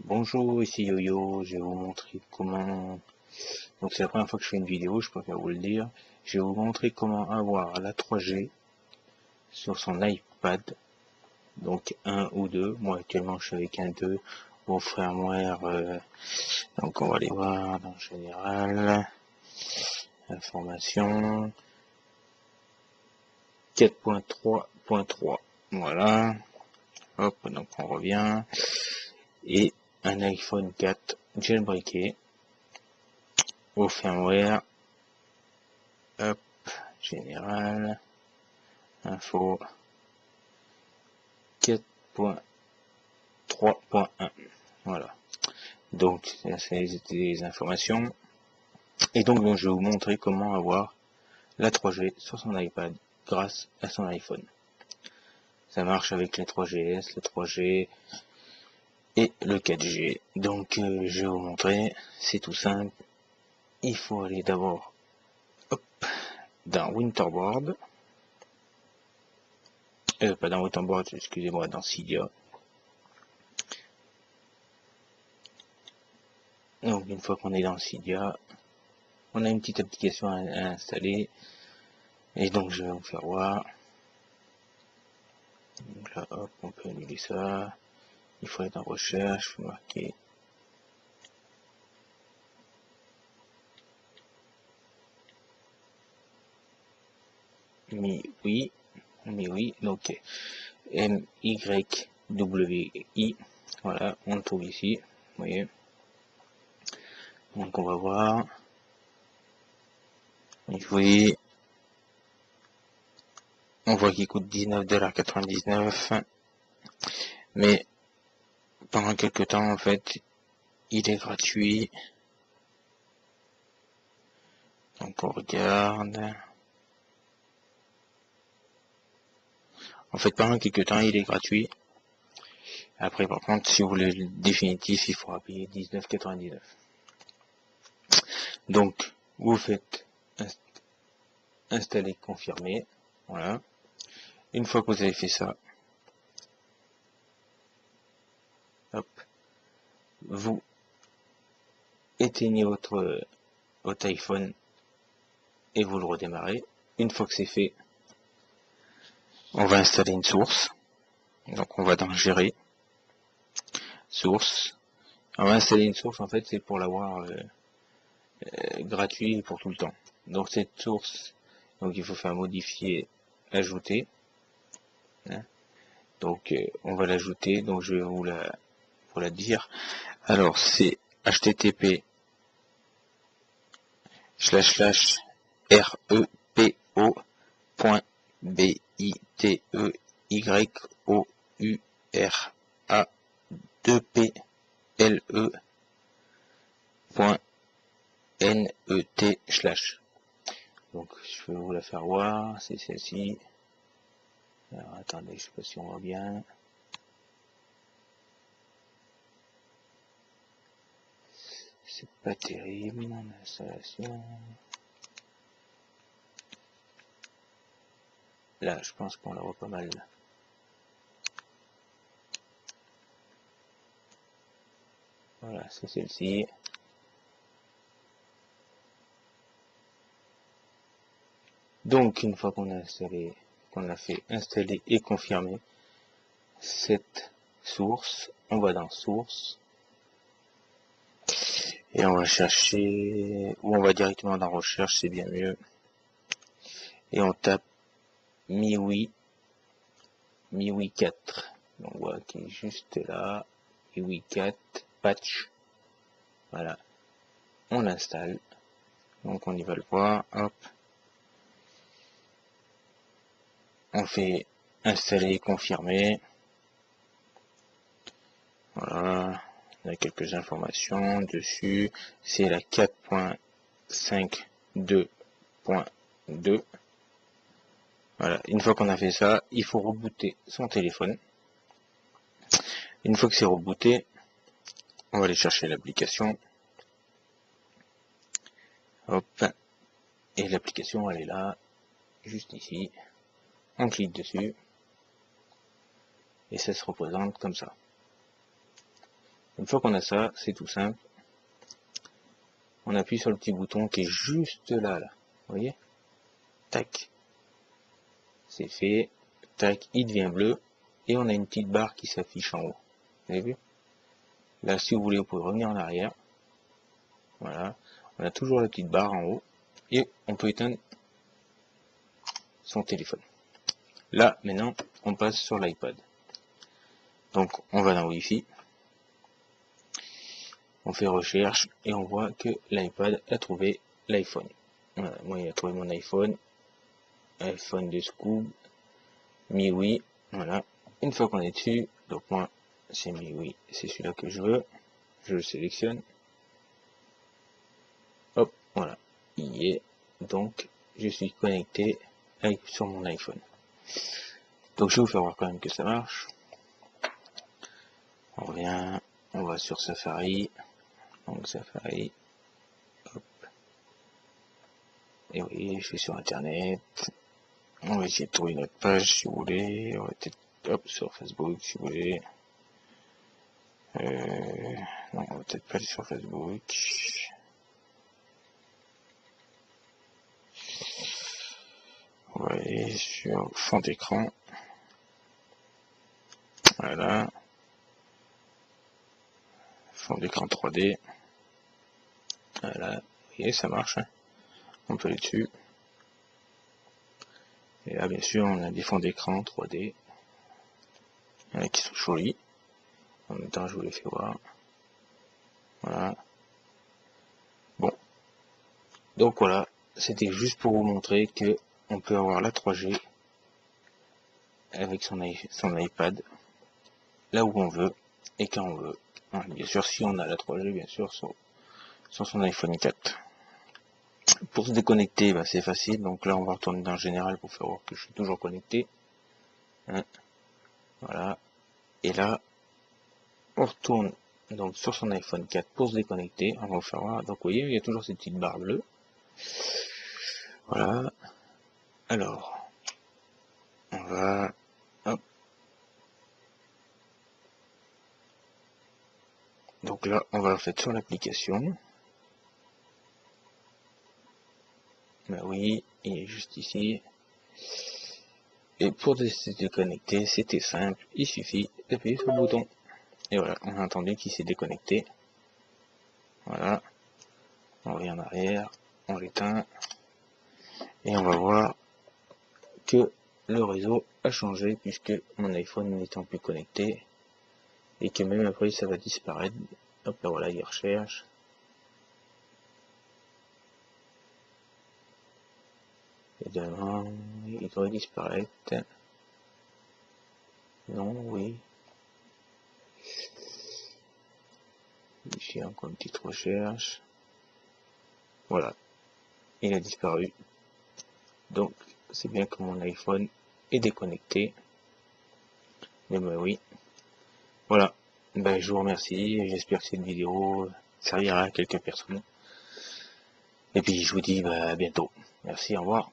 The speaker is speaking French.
Bonjour, ici Yo-Yo, je vais vous montrer comment, donc c'est la première fois que je fais une vidéo, je préfère vous le dire, je vais vous montrer comment avoir la 3G sur son iPad, donc 1 ou 2, moi actuellement je suis avec un 2, au firmware, donc on va aller voir dans général, information, 4.3.3, voilà, hop, donc on revient, et un iPhone 4 jailbreaké, au firmware, hop, général, info 4.3.1, voilà. Donc c'est des informations. Et donc je vais vous montrer comment avoir la 3G sur son iPad grâce à son iPhone. Ça marche avec les 3GS, le 3G et le 4G. Donc je vais vous montrer, c'est tout simple. Il faut aller d'abord dans Winterboard, pas dans Winterboard, excusez-moi, dans Cydia. Donc une fois qu'on est dans Cydia, on a une petite application à installer, et donc je vais vous faire voir. Donc là, hop, on peut annuler ça. Il faut être en recherche, il faut marquer MIUI, donc MYWI, voilà, on le trouve ici, vous voyez. Donc on va voir, et vous voyez, on voit qu'il coûte $19,99, mais pendant quelques temps en fait, il est gratuit. Donc on regarde. En fait, pendant quelques temps, il est gratuit. Après, par contre, si vous voulez le définitif, il faudra payer $19,99. Donc, vous faites installer, confirmer. Voilà. Une fois que vous avez fait ça, hop, vous éteignez votre iPhone et vous le redémarrez. Une fois que c'est fait, on va installer une source. Donc, on va dans gérer, source. On va installer une source, en fait, c'est pour l'avoir gratuit pour tout le temps. Donc, cette source, donc il faut faire modifier, ajouter. Hein. Donc, on va l'ajouter. Donc, je vais vous la dire. Alors, c'est http://repo.biteoy.net/. Donc, je vais vous la faire voir. C'est celle-ci. Alors, attendez, je sais pas si on voit bien. C'est pas terrible mon installation. Là, je pense qu'on la voit pas mal. Voilà, c'est celle-ci. Donc, une fois qu'on a installé, qu'on a fait installer et confirmer cette source, on va dans source et on va chercher, ou on va directement dans recherche, c'est bien mieux, et on tape MIUI 4. Donc voilà, qui est juste là, MIUI 4 patch. Voilà, on l'installe. Donc on y va le voir, hop, on fait installer, confirmer. Voilà, on a quelques informations dessus. C'est la 4.5.2.2. Voilà, une fois qu'on a fait ça, il faut rebooter son téléphone. Une fois que c'est rebooté, on va aller chercher l'application. Hop, et l'application elle est là, juste ici. On clique dessus et ça se représente comme ça. Une fois qu'on a ça, c'est tout simple. On appuie sur le petit bouton qui est juste là, là. Vous voyez? Tac. C'est fait. Tac, il devient bleu. Et on a une petite barre qui s'affiche en haut. Vous avez vu? Là, si vous voulez, vous pouvez revenir en arrière. Voilà. On a toujours la petite barre en haut. Et on peut éteindre son téléphone. Là, maintenant, on passe sur l'iPad. Donc, on va dans Wi-Fi. On fait recherche et on voit que l'iPad a trouvé l'iPhone. Voilà, moi, il a trouvé mon iPhone. iPhone de Scoob. MIUI. Voilà. Une fois qu'on est dessus, donc moi, c'est MIUI. C'est celui-là que je veux. Je le sélectionne. Hop, voilà. Il y est. Donc, je suis connecté sur mon iPhone. Donc, je vais vous faire voir quand même que ça marche. On revient. On va sur Safari. Donc, Safari. Hop. Et oui, je suis sur Internet. On va essayer de trouver notre page si vous voulez. On va peut-être, hop, sur Facebook si vous voulez. Non, on va peut-être pas aller sur Facebook. On va aller sur fond d'écran. Voilà. Fond d'écran 3D. Voilà. Vous voyez, ça marche. Hein. On peut aller dessus. Et là, bien sûr, on a des fonds d'écran 3D. Il y en a qui sont jolis. En même temps, je vous les fais voir. Voilà. Bon. Donc voilà. C'était juste pour vous montrer que on peut avoir la 3G avec son iPad là où on veut et quand on veut. Bien sûr, si on a la 3G, bien sûr, sur son iPhone 4. Pour se déconnecter, bah, c'est facile. Donc là, on va retourner dans le général pour faire voir que je suis toujours connecté. Hein. Voilà. Et là, on retourne donc sur son iPhone 4 pour se déconnecter. On va vous faire voir. Donc vous voyez, il y a toujours cette petite barre bleue. Voilà. Alors, on va... Hop. Donc là, on va en fait sur l'application. Bah oui, il est juste ici. Et pour se déconnecter, c'était simple. Il suffit d'appuyer sur le bouton. Et voilà, on a entendu qu'il s'est déconnecté. Voilà. On revient en arrière. On l'éteint. Et on va voir que le réseau a changé puisque mon iPhone n'étant plus connecté. Et que même après, ça va disparaître. Hop là, voilà, il recherche. Évidemment, il doit disparaître. Non, oui. Ici, encore une petite recherche. Voilà. Il a disparu. Donc, c'est bien que mon iPhone est déconnecté. Mais bah oui. Voilà. Ben, je vous remercie. J'espère que cette vidéo servira à quelques personnes. Et puis, je vous dis bah, à bientôt. Merci, au revoir.